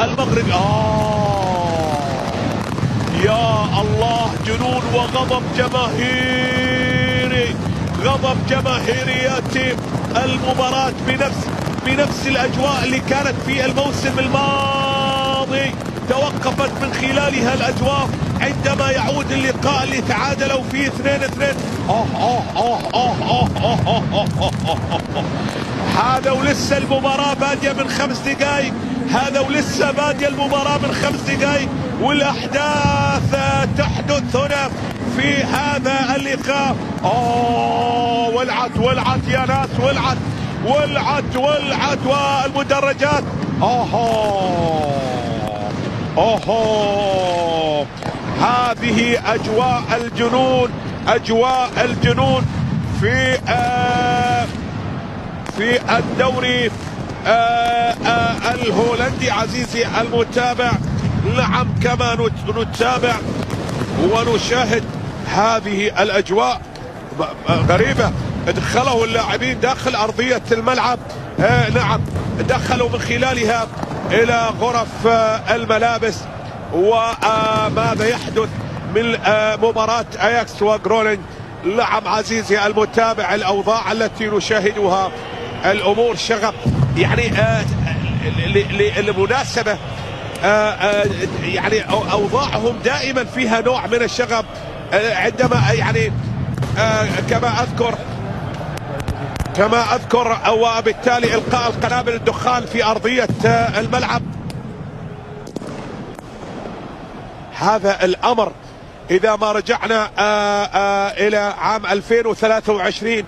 المغربي. يا الله، جنون وغضب جماهيري، غضب جماهيري ياتي المباراة بنفس الأجواء اللي كانت في الموسم الماضي، توقفت من خلالها الأجواء عندما يعود اللقاء اللي تعادلوا فيه 2-2. هذا ولسه المباراة بادية من 5 دقائق، هذا ولسه بادية المباراة من 5 دقائق، والأحداث تحدث هنا في هذا اللقاء. ولعت يا ناس، ولعت والمدرجات. هذه أجواء الجنون في الدوري الهولندي عزيزي المتابع. نعم، كما نتابع ونشاهد هذه الأجواء غريبة. دخلوا اللاعبين داخل أرضية الملعب، نعم، دخلوا من خلالها إلى غرف الملابس. وماذا يحدث من مباراة أياكس وغرونينج؟ نعم عزيزي المتابع، الأوضاع التي نشاهدها الأمور شغب، يعني للمناسبة يعني أوضاعهم دائما فيها نوع من الشغب، عندما يعني كما أذكر وبالتالي إلقاء القنابل الدخان في أرضية الملعب. هذا الأمر إذا ما رجعنا إلى عام 2023